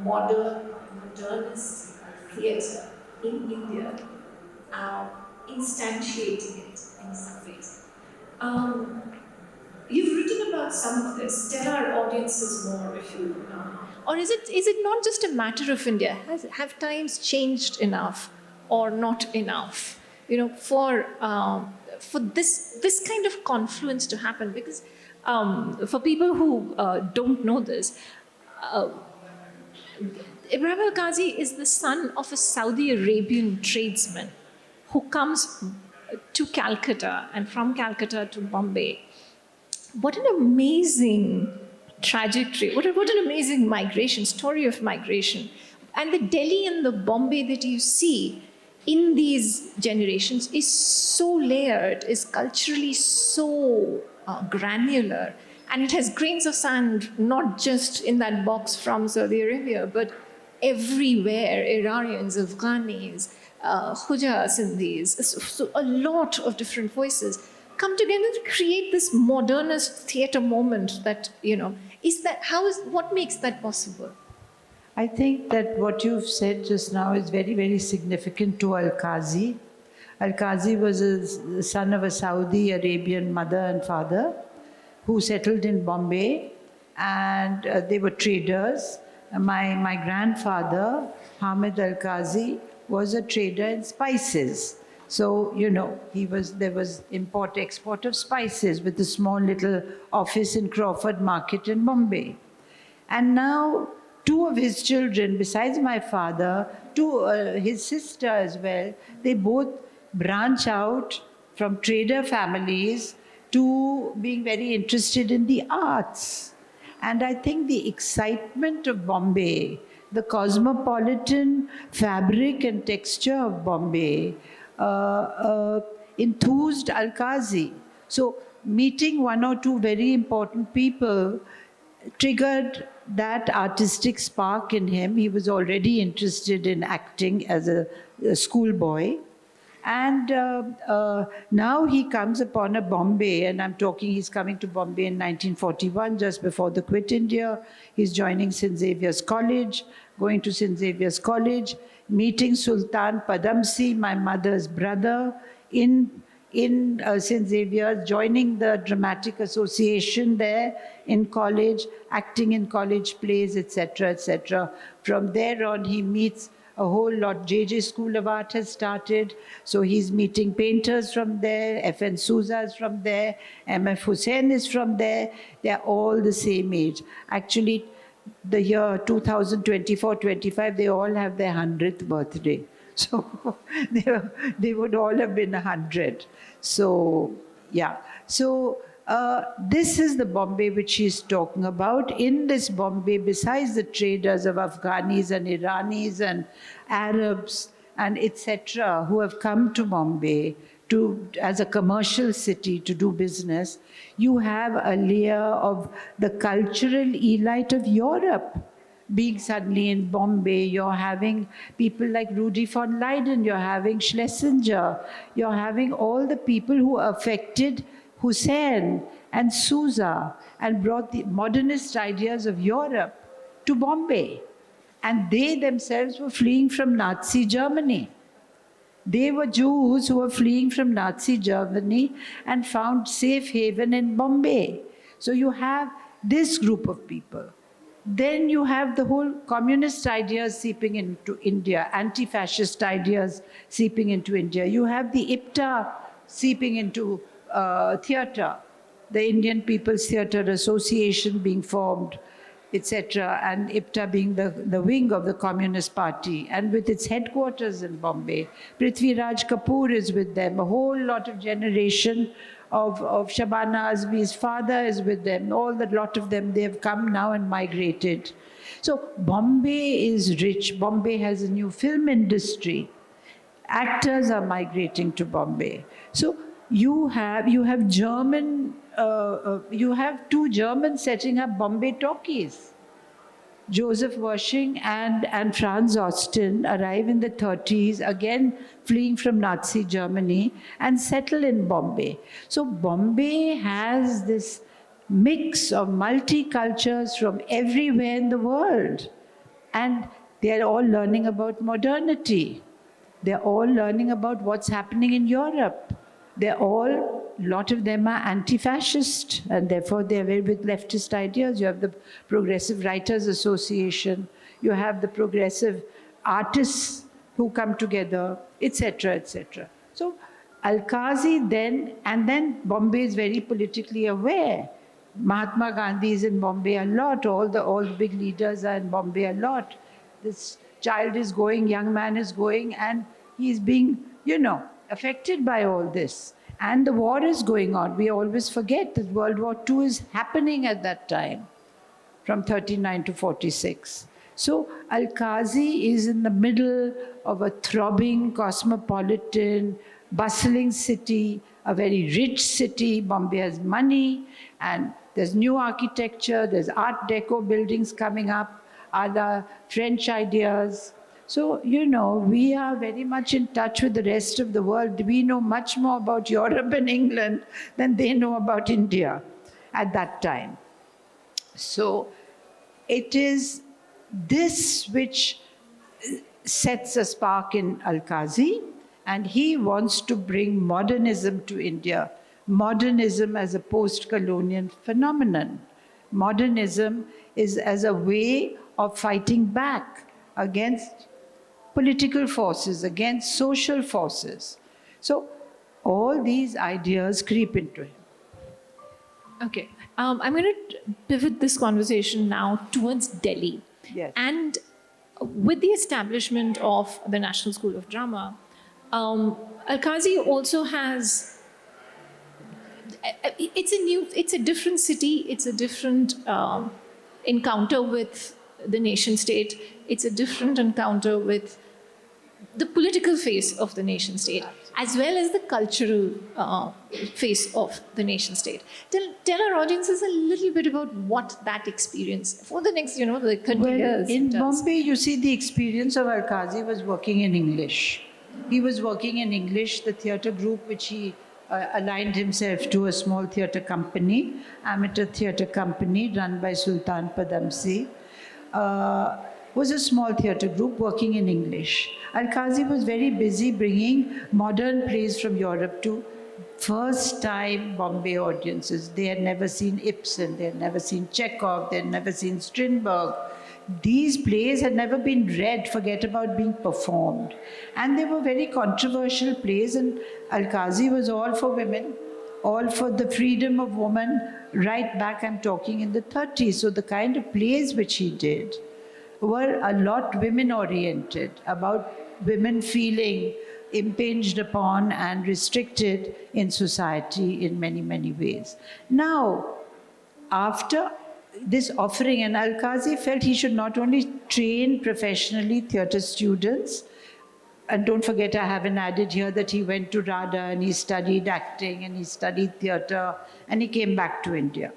modernist theatre in India, instantiating it in some ways. Um, you've written about some of this. Tell our audiences more if you. Or is it not just a matter of India? Have times changed enough or not enough? For this kind of confluence to happen, because for people who don't know this, uh, Ibrahim al-Qazi is the son of a Saudi Arabian tradesman who comes to Calcutta and from Calcutta to Bombay. What an amazing trajectory. What an amazing migration, story of migration. And the Delhi and the Bombay that you see in these generations is so layered, is culturally so granular. And it has grains of sand, not just in that box from Saudi Arabia, but everywhere. Iranians, Afghanis, Khuja Sindhis, so a lot of different voices come together to create this modernist theatre moment that, what makes that possible? I think that what you've said just now is very, very significant to Al-Qazi. Al-Qazi was a son of a Saudi Arabian mother and father who settled in Bombay, and they were traders. My grandfather, Hamid Al-Qazi, was a trader in spices. So, there was import-export of spices with a small little office in Crawford Market in Bombay. And now, two of his children, besides my father, his sister as well, they both branch out from trader families to being very interested in the arts. And I think the excitement of Bombay, the cosmopolitan fabric and texture of Bombay, enthused Al-Qazi. So meeting one or two very important people triggered that artistic spark in him. He was already interested in acting as a schoolboy. And now he comes upon a Bombay, and he's coming to Bombay in 1941, just before the Quit India. He's joining St. Xavier's College, going to St. Xavier's College, meeting Sultan Padamsee, my mother's brother, in St. Xavier's, joining the Dramatic Association there in college, acting in college plays, etc., etc. From there on, he meets a whole lot. JJ School of Art has started, so he's meeting painters from there. FN Souza is from there. MF Hussain is from there. They're all the same age. Actually, the year 2024-25, they all have their 100th birthday. So they would all have been 100. So, yeah. So this is the Bombay which she's talking about. In this Bombay, besides the traders of Afghanis and Iranis and Arabs and etc. who have come to Bombay as a commercial city to do business, you have a layer of the cultural elite of Europe being suddenly in Bombay. You're having people like Rudi von Leiden, you're having Schlesinger, you're having all the people who affected Hussain and Souza and brought the modernist ideas of Europe to Bombay. And they themselves were fleeing from Nazi Germany. They were Jews who were fleeing from Nazi Germany and found safe haven in Bombay. So you have this group of people. Then you have the whole communist ideas seeping into India, anti-fascist ideas seeping into India. You have the IPTA seeping into theatre, the Indian People's Theatre Association being formed, etc., and IPTA being the wing of the Communist Party, and with its headquarters in Bombay. Prithvi Raj Kapoor is with them. A whole lot of generation of Shabana Azmi's father is with them. Lot of them, they have come now and migrated. So Bombay is rich. Bombay has a new film industry. Actors are migrating to Bombay. So you have German, you have two Germans setting up Bombay talkies. Joseph Wershing and Franz Osten arrive in the 30s, again fleeing from Nazi Germany, and settle in Bombay. So Bombay has this mix of multicultures from everywhere in the world. And they're all learning about modernity. They're all learning about what's happening in Europe. They're all, a lot of them are anti-fascist, and therefore they're very with leftist ideas. You have the Progressive Writers Association, you have the progressive artists who come together, etc., etc. So Al-Qazi then, and then Bombay is very politically aware. Mahatma Gandhi is in Bombay a lot, all the big leaders are in Bombay a lot. This child is going, young man is going, and he's being, affected by all this. And the war is going on. We always forget that World War II is happening at that time, from 39 to 46. So Al-Qazi is in the middle of a throbbing, cosmopolitan, bustling city, a very rich city. Bombay has money, and there's new architecture, there's Art Deco buildings coming up, other French ideas. So, we are very much in touch with the rest of the world. We know much more about Europe and England than they know about India at that time. So, it is this which sets a spark in Al-Qazi, and he wants to bring modernism to India. Modernism as a post-colonial phenomenon. Modernism is as a way of fighting back against political forces, against social forces. So all these ideas creep into him. Okay. I'm going to pivot this conversation now towards Delhi. Yes. And with the establishment of the National School of Drama, Al-Qazi also has, it's a different city, it's a different encounter with the nation state, it's a different encounter with the political face of the nation state, as well as the cultural face of the nation state. Tell our audiences a little bit about what that experience for the next, the 30 years. In Bombay, you see, the experience of Al-Qazi was working in English. He was working in English, the theatre group which he aligned himself to, a small theatre company, amateur theatre company run by Sultan Padamsee, was a small theatre group working in English. Al-Qazi was very busy bringing modern plays from Europe to first-time Bombay audiences. They had never seen Ibsen, they had never seen Chekhov, they had never seen Strindberg. These plays had never been read, forget about being performed. And they were very controversial plays, and Al-Qazi was all for women, all for the freedom of woman, right back, I'm talking in the 30s. So the kind of plays which he did were a lot women-oriented, about women feeling impinged upon and restricted in society in many, many ways. Now, after this offering, and Al-Qazi felt he should not only train professionally theatre students, and don't forget, I haven't added here that he went to RADA and he studied acting and he studied theatre and he came back to India.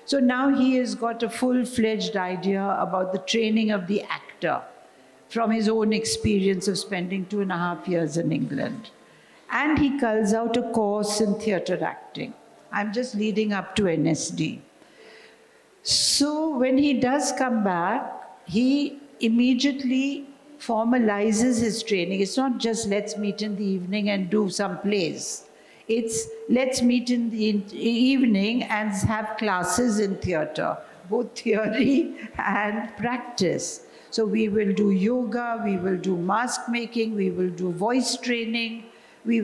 So now he has got a full-fledged idea about the training of the actor from his own experience of spending 2.5 years in England. And he culls out a course in theatre acting. I'm just leading up to NSD. So when he does come back, he immediately formalizes his training. It's not just let's meet in the evening and do some plays. It's let's meet in the evening and have classes in theatre, both theory and practice. So we will do yoga, we will do mask making, we will do voice training.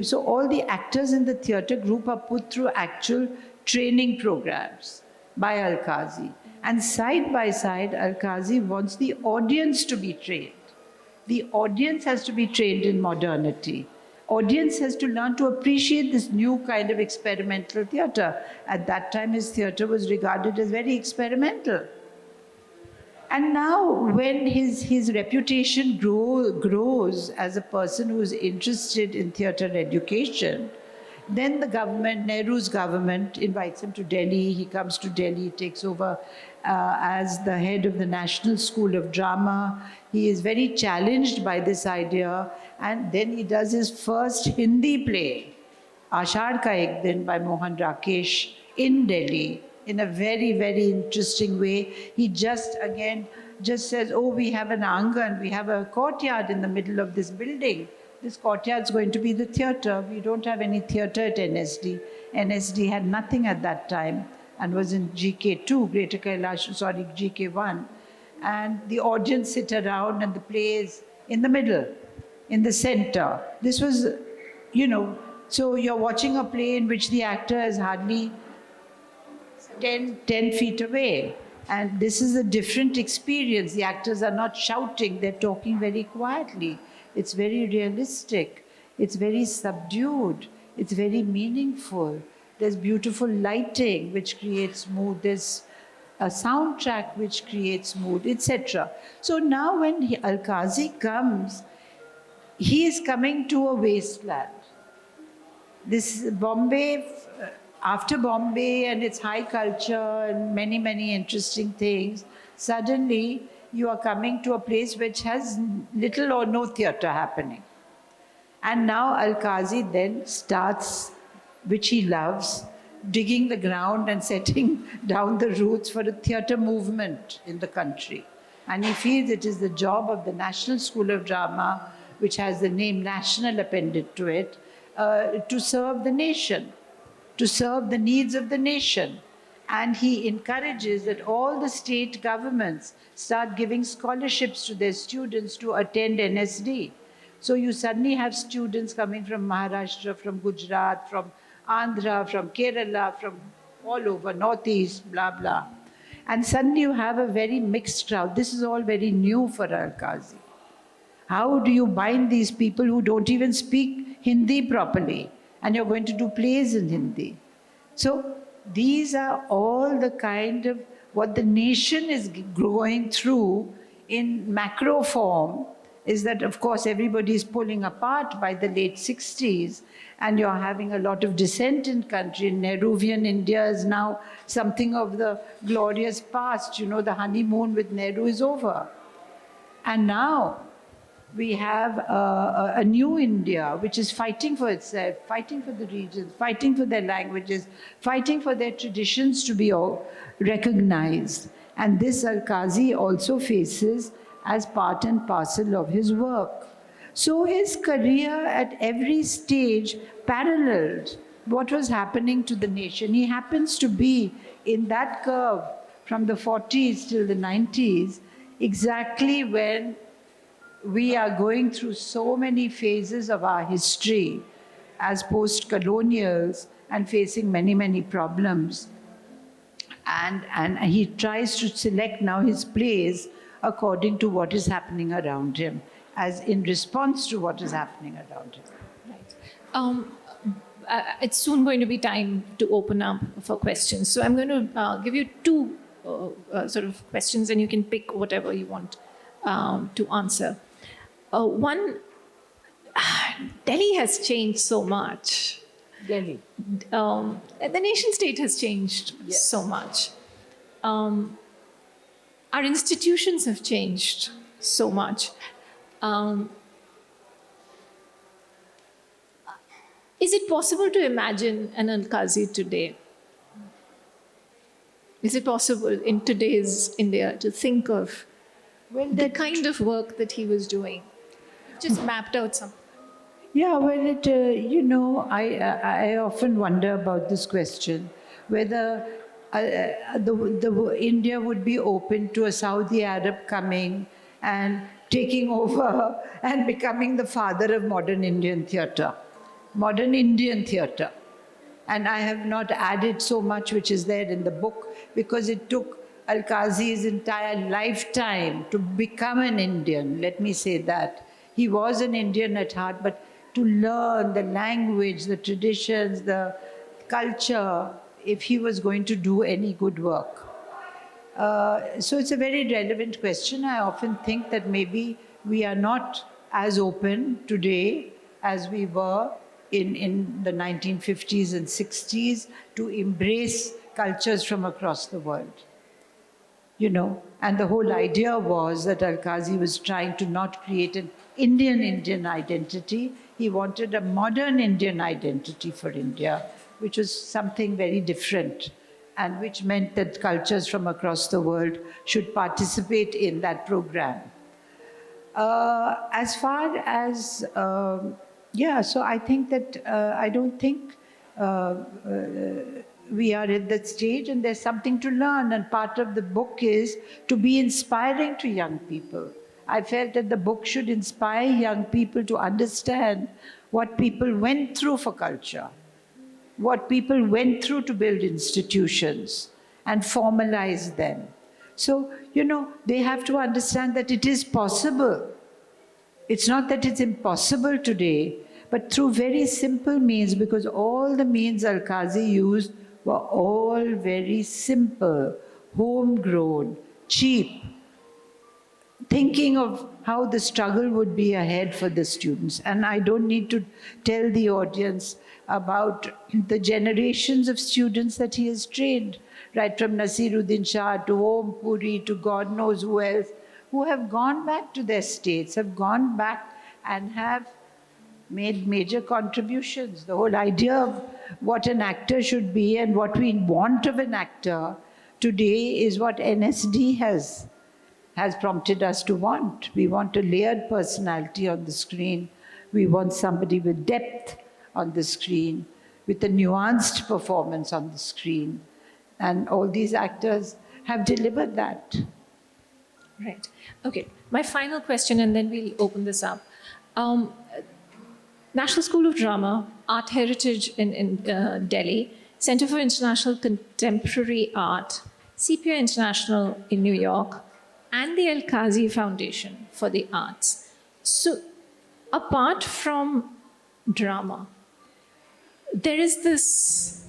So all the actors in the theatre group are put through actual training programs by Al-Qazi. And side by side, Al-Qazi wants the audience to be trained. The audience has to be trained in modernity. Audience has to learn to appreciate this new kind of experimental theatre. At that time, his theatre was regarded as very experimental. And now, when his reputation grows as a person who is interested in theatre education, then the government, Nehru's government, invites him to Delhi. He comes to Delhi, takes over as the head of the National School of Drama. He is very challenged by this idea, and then he does his first Hindi play, Ashadh Ka Ek Din by Mohan Rakesh, in Delhi, in a very, very interesting way. He just, again, just says, oh, we have an angan, we have a courtyard in the middle of this building. This courtyard is going to be the theatre. We don't have any theatre at NSD. NSD had nothing at that time and was in GK2, Greater Kailash, sorry, GK1. And the audience sit around and the play is in the middle, in the center. This was, so you're watching a play in which the actor is hardly 10 feet away. And this is a different experience. The actors are not shouting, they're talking very quietly. It's very realistic. It's very subdued. It's very meaningful. There's beautiful lighting which creates mood. There's a soundtrack which creates mood, etc. So now when Alkazi comes, he is coming to a wasteland. This Bombay, after Bombay and its high culture and many, many interesting things, suddenly you are coming to a place which has little or no theatre happening. And now Alkazi then starts, which he loves, digging the ground and setting down the roots for a theatre movement in the country. And he feels it is the job of the National School of Drama, which has the name National appended to it, to serve the nation, to serve the needs of the nation. And he encourages that all the state governments start giving scholarships to their students to attend NSD. So you suddenly have students coming from Maharashtra, from Gujarat, from Andhra, from Kerala, from all over, Northeast, blah, blah. And suddenly you have a very mixed crowd. This is all very new for Alkazi. How do you bind these people who don't even speak Hindi properly? And you're going to do plays in Hindi. So these are all the kind of what the nation is going through in macro form, is that, of course, everybody is pulling apart by the late 60s, and you're having a lot of dissent in country. Nehruvian India is now something of the glorious past. The honeymoon with Nehru is over. And now we have a new India, which is fighting for itself, fighting for the regions, fighting for their languages, fighting for their traditions to be all recognized. And this Alkazi also faces as part and parcel of his work. So his career at every stage paralleled what was happening to the nation. He happens to be in that curve from the 40s till the 90s, exactly when we are going through so many phases of our history as post-colonials and facing many, many problems. And he tries to select now his plays according to what is happening around him, as in response to what is happening around him. Right. It's soon going to be time to open up for questions. So I'm going to give you two sort of questions, and you can pick whatever you want to answer. One, Delhi has changed so much. Delhi. The nation state has changed Yes. so much. Our institutions have changed so much. Is it possible to imagine an Alkazi today? Is it possible in today's India to think of the kind of work that he was doing? Just mapped out something. Yeah, well, I often wonder about this question, whether the India would be open to a Saudi Arab coming and taking over and becoming the father of modern Indian theatre. Modern Indian theatre. And I have not added so much which is there in the book, because it took Alkazi's entire lifetime to become an Indian, let me say that. He was an Indian at heart, but to learn the language, the traditions, the culture, if he was going to do any good work. So it's a very relevant question. I often think that maybe we are not as open today as we were in the 1950s and 60s to embrace cultures from across the world. And the whole idea was that Alkazi was trying to not create an Indian identity. He wanted a modern Indian identity for India, which was something very different and which meant that cultures from across the world should participate in that program. As far as, so I think that I don't think we are at that stage, and there's something to learn. And part of the book is to be inspiring to young people. I felt that the book should inspire young people to understand what people went through for culture, what people went through to build institutions and formalize them. So, they have to understand that it is possible. It's not that it's impossible today, but through very simple means, because all the means Al-Qazi used were all very simple, homegrown, cheap, thinking of how the struggle would be ahead for the students. And I don't need to tell the audience about the generations of students that he has trained, right from Nasiruddin Shah to Om Puri to God knows who else, who have gone back to their states, have gone back and have made major contributions. The whole idea of what an actor should be and what we want of an actor today is what NSD has prompted us to want. We want a layered personality on the screen. We want somebody with depth on the screen, with a nuanced performance on the screen. And all these actors have delivered that. Right. Okay. My final question, and then we'll open this up. National School of Drama, Art Heritage in Delhi, Center for International Contemporary Art, CPI International in New York, and the Al-Qazi Foundation for the Arts. So, apart from drama, there is this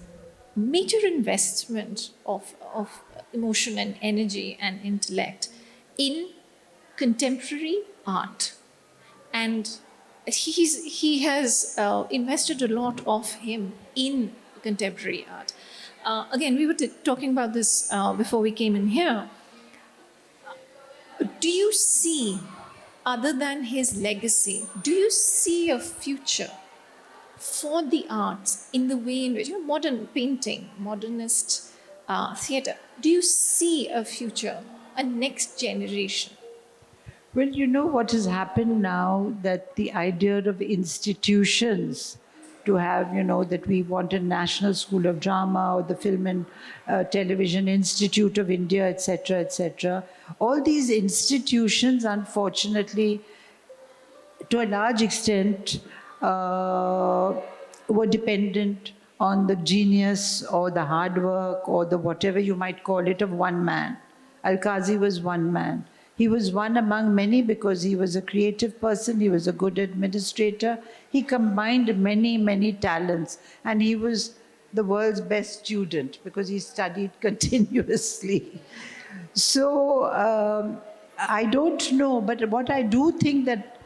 major investment of emotion and energy and intellect in contemporary art. And he has invested a lot of him in contemporary art. Again, we were talking about this before we came in here. Do you see, other than his legacy, do you see a future for the arts in the way in which modern painting, modernist theatre, do you see a future, a next generation? Well, what has happened now, that the idea of institutions to have, that we want a National School of Drama or the Film and Television Institute of India, etc., all these institutions, unfortunately, to a large extent, were dependent on the genius or the hard work or the whatever you might call it of one man. Al-Qazi was one man. He was one among many because he was a creative person, he was a good administrator. He combined many, many talents, and he was the world's best student because he studied continuously. So I don't know, but what I do think that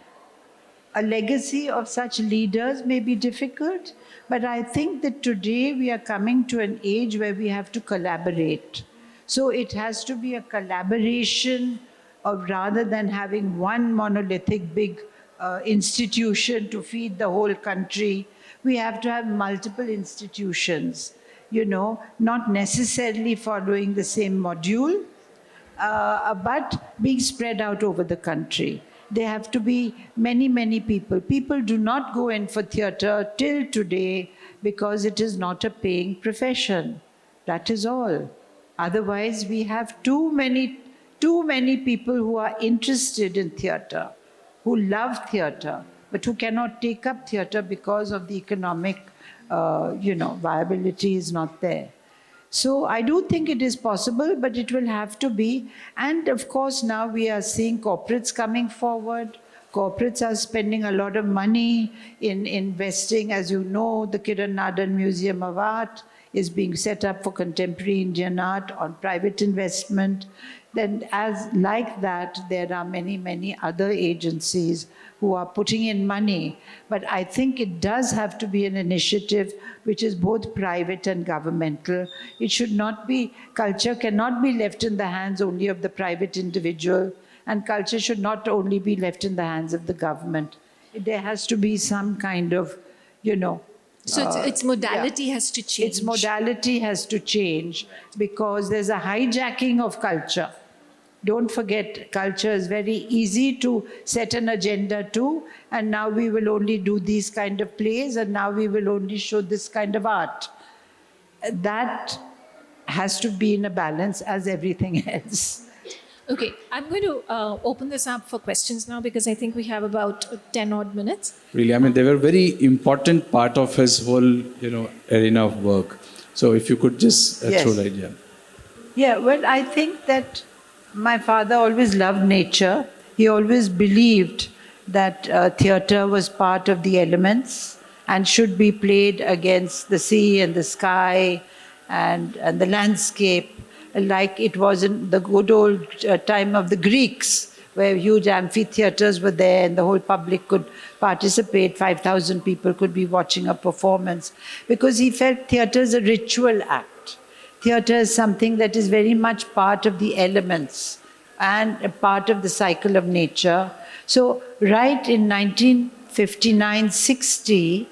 a legacy of such leaders may be difficult, but I think that today we are coming to an age where we have to collaborate. So it has to be a collaboration of, rather than having one monolithic big institution to feed the whole country, we have to have multiple institutions, not necessarily following the same module, but being spread out over the country. There have to be many, many people. People do not go in for theatre till today because it is not a paying profession. That is all. Otherwise, we have too many people who are interested in theatre, who love theatre, but who cannot take up theatre because of the economic, viability is not there. So I do think it is possible, but it will have to be. And of course, now we are seeing corporates coming forward. Corporates are spending a lot of money in investing. As you know, the Kiran Nadan Museum of Art is being set up for contemporary Indian art on private investment. Then like that, there are many, many other agencies who are putting in money. But I think it does have to be an initiative which is both private and governmental. It should not be, culture cannot be left in the hands only of the private individual, and culture should not only be left in the hands of the government. There has to be some kind of, So its modality has to change. Its modality has to change because there's a hijacking of culture. Don't forget, culture is very easy to set an agenda to, and now we will only do these kind of plays, and now we will only show this kind of art. That has to be in a balance as everything else. Okay, I'm going to open this up for questions now because I think we have about 10 odd minutes. Really, I mean, they were a very important part of his whole, arena of work. So if you could just throw light, yeah. Yeah, well, I think that my father always loved nature. He always believed that theatre was part of the elements and should be played against the sea and the sky and the landscape, like it was in the good old time of the Greeks, where huge amphitheaters were there and the whole public could participate. 5,000 people could be watching a performance, because he felt theatre is a ritual act. Theatre is something that is very much part of the elements and a part of the cycle of nature. So right in 1959-60,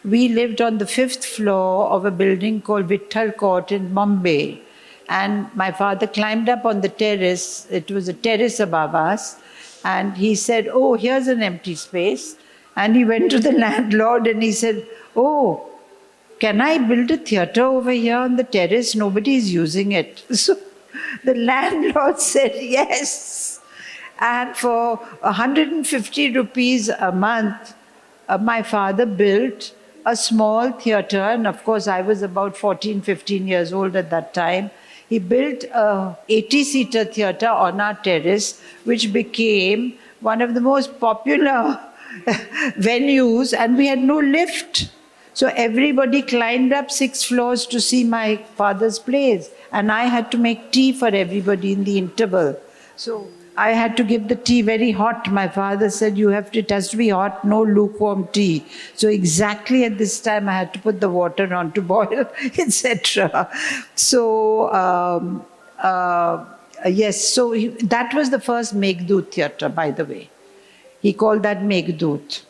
we lived on the 5th floor of a building called Vitthal Court in Bombay. And my father climbed up on the terrace. It was a terrace above us. And he said, oh, here's an empty space. And he went to the landlord and he said, oh, can I build a theatre over here on the terrace? Nobody is using it. So the landlord said yes. And for 150 rupees a month, my father built a small theatre. And of course, I was about 14, 15 years old at that time. He built a 80-seater theatre on our terrace, which became one of the most popular venues, and we had no lift. So everybody climbed up 6 floors to see my father's plays. And I had to make tea for everybody in the interval. So I had to give the tea very hot. My father said, it has to be hot, no lukewarm tea. So exactly at this time, I had to put the water on to boil, etc. So, yes, so that was the first Meghdoot theatre, by the way. He called that Meghdoot,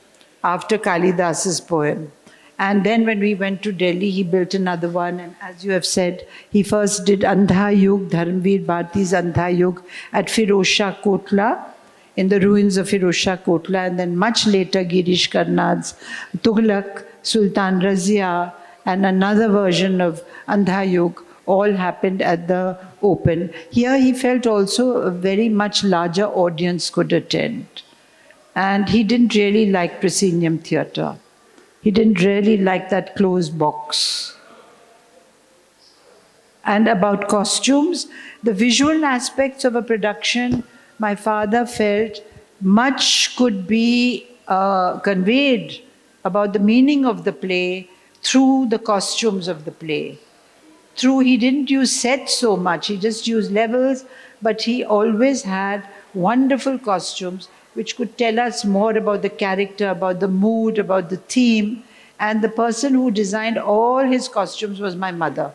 after Kalidas's poem. And then when we went to Delhi, he built another one. And as you have said, he first did Andha Yug, Dharamveer Bharti's Andha Yug at Firozshah Kotla, in the ruins of Firozshah Kotla. And then much later, Girish Karnad's Tughlaq, Sultan Razia, and another version of Andha Yug all happened at the Open. Here he felt also a very much larger audience could attend. And he didn't really like proscenium theatre. He didn't really like that closed box. And about costumes, the visual aspects of a production, my father felt much could be conveyed about the meaning of the play through the costumes of the play. He didn't use sets so much, he just used levels, but he always had wonderful costumes which could tell us more about the character, about the mood, about the theme. And the person who designed all his costumes was my mother.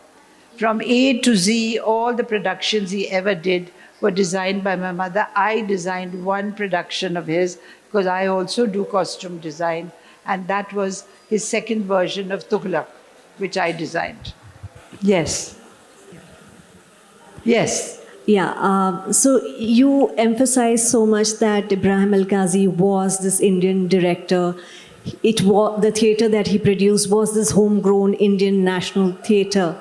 From A to Z, all the productions he ever did were designed by my mother. I designed one production of his because I also do costume design. And that was his second version of Tughlaq, which I designed. Yes. Yes. Yeah, so you emphasize so much that Ibrahim Al-Qazi was this Indian director. The theatre that he produced was this homegrown Indian national theatre.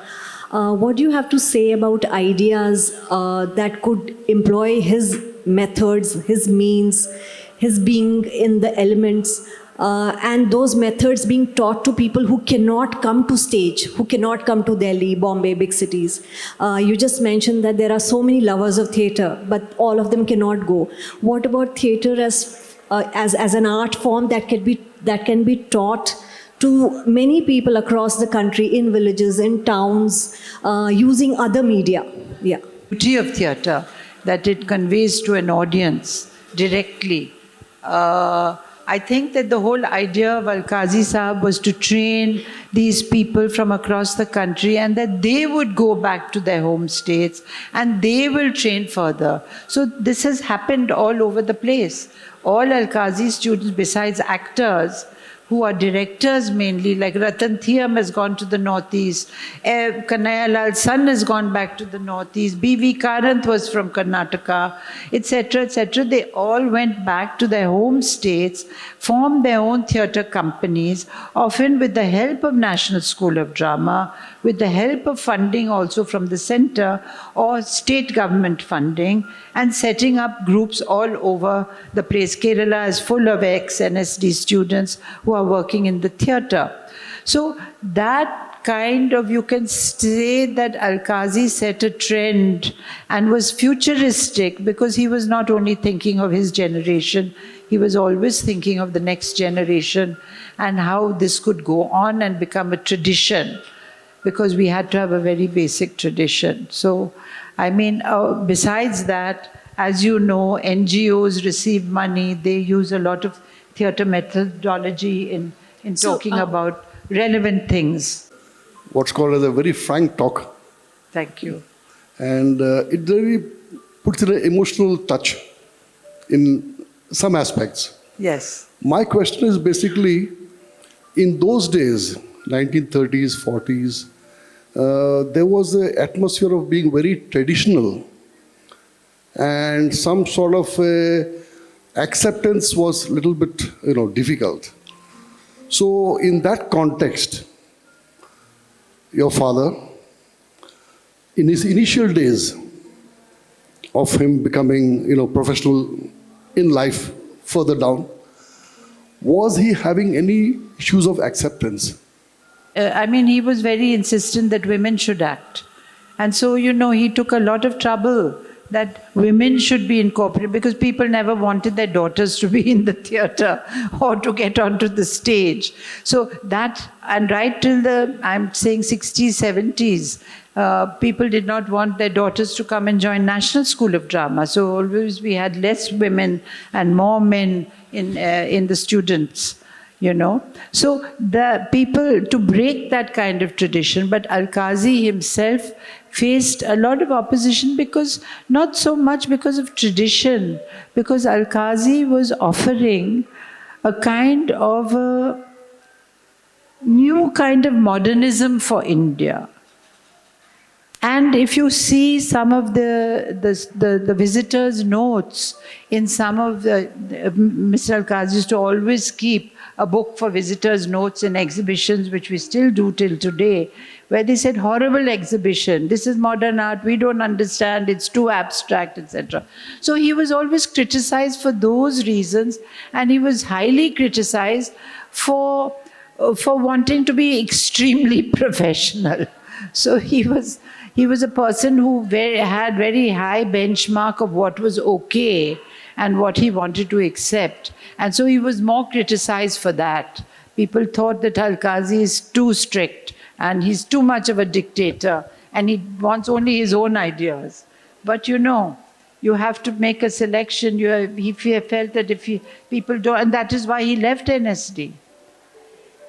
What do you have to say about ideas that could employ his methods, his means, his being in the elements, and those methods being taught to people who cannot come to stage, who cannot come to Delhi, Bombay, big cities? You just mentioned that there are so many lovers of theatre, but all of them cannot go. What about theatre as an art form that can be taught to many people across the country, in villages, in towns, using other media? Yeah. Beauty of theatre, that it conveys to an audience directly. I think that the whole idea of Al-Qazi Sahab was to train these people from across the country, and that they would go back to their home states and they will train further. So this has happened all over the place. All Al-Qazi students, besides actors, who are directors mainly, like Ratan Thiam has gone to the Northeast, Kanhaiya Lal's son has gone back to the Northeast, B.V. Karanth was from Karnataka, etc., etc. They all went back to their home states, formed their own theatre companies, often with the help of National School of Drama, with the help of funding also from the center or state government funding, and setting up groups all over the place. Kerala is full of ex-NSD students who are working in the theatre. So that kind of, you can say that Alkazi set a trend and was futuristic because he was not only thinking of his generation, he was always thinking of the next generation and how this could go on and become a tradition, because we had to have a very basic tradition. So, I mean, besides that, as you know, NGOs receive money. They use a lot of theatre methodology in talking about relevant things. What's called as a very frank talk. Thank you. And it really puts in an emotional touch in some aspects. Yes. My question is basically, in those days, 1930s, 40s, there was an atmosphere of being very traditional, and some sort of acceptance was a little bit, difficult. So in that context, your father, in his initial days of him becoming, professional in life further down, was he having any issues of acceptance? I mean, he was very insistent that women should act. And so, he took a lot of trouble that women should be incorporated, because people never wanted their daughters to be in the theatre or to get onto the stage. So that, and right till the, I'm saying 60s, 70s, people did not want their daughters to come and join National School of Drama. So always we had less women and more men in the students. So the people, to break that kind of tradition, but Alkazi himself faced a lot of opposition, because not so much because of tradition, because Alkazi was offering a kind of a new kind of modernism for India. And if you see some of the visitors' notes in some of the, Mr. Alkazi used to always keep a book for visitors' notes in exhibitions, which we still do till today, where they said, horrible exhibition, this is modern art, we don't understand, it's too abstract, etc. So he was always criticized for those reasons, and he was highly criticized for wanting to be extremely professional. So he was a person who had very high benchmark of what was okay and what he wanted to accept. And so he was more criticized for that. People thought that Alkazi is too strict and he's too much of a dictator and he wants only his own ideas. But you have to make a selection. He felt that people don't, and that is why he left NSD.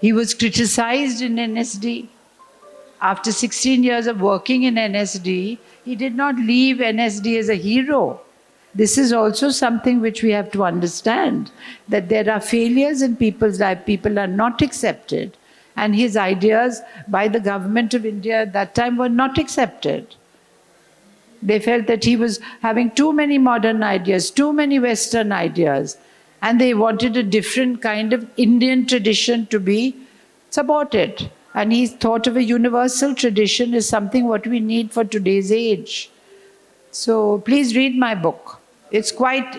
He was criticized in NSD. After 16 years of working in NSD, he did not leave NSD as a hero. This is also something which we have to understand, that there are failures in people's life. People are not accepted. And his ideas by the government of India at that time were not accepted. They felt that he was having too many modern ideas, too many Western ideas. And they wanted a different kind of Indian tradition to be supported. And he thought of a universal tradition as something what we need for today's age. So please read my book. It's quite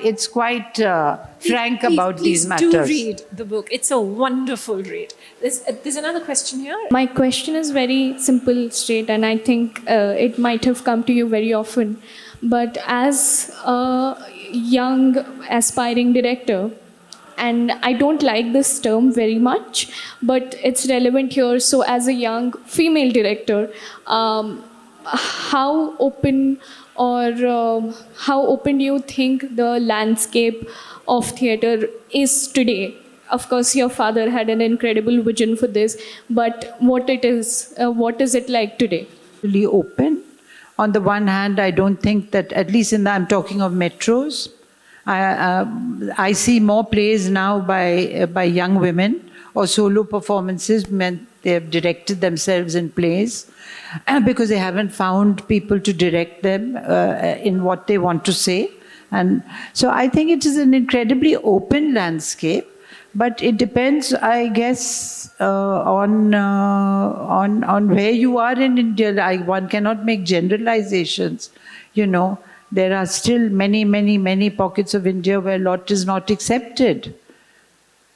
frank about these matters. Please do read the book. It's a wonderful read. There's another question here. My question is very simple, straight, and I think it might have come to you very often. But as a young aspiring director, and I don't like this term very much, but it's relevant here. So as a young female director, how open do you think the landscape of theatre is today? Of course, your father had an incredible vision for this, but what is it like today? Really open. On the one hand, I don't think that, at least I'm talking of metros, I see more plays now by young women or solo performances meant they have directed themselves in plays because they haven't found people to direct them in what they want to say. And so I think it is an incredibly open landscape, but it depends, I guess, on where you are in India. One cannot make generalizations, you know. There are still many, many, many pockets of India where lot is not accepted.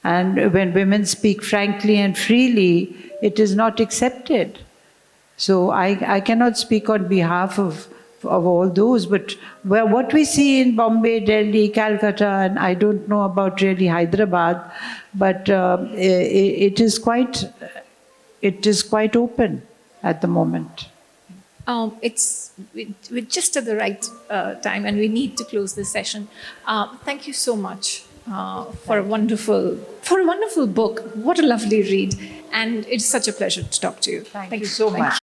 And when women speak frankly and freely, it is not accepted. So I cannot speak on behalf of all those, but what we see in Bombay, Delhi, Calcutta, and I don't know about really Hyderabad, but it is quite open at the moment. We're just at the right time, and we need to close this session. Thank you so much for a wonderful book. What a lovely read, and it's such a pleasure to talk to you. Thank you so much.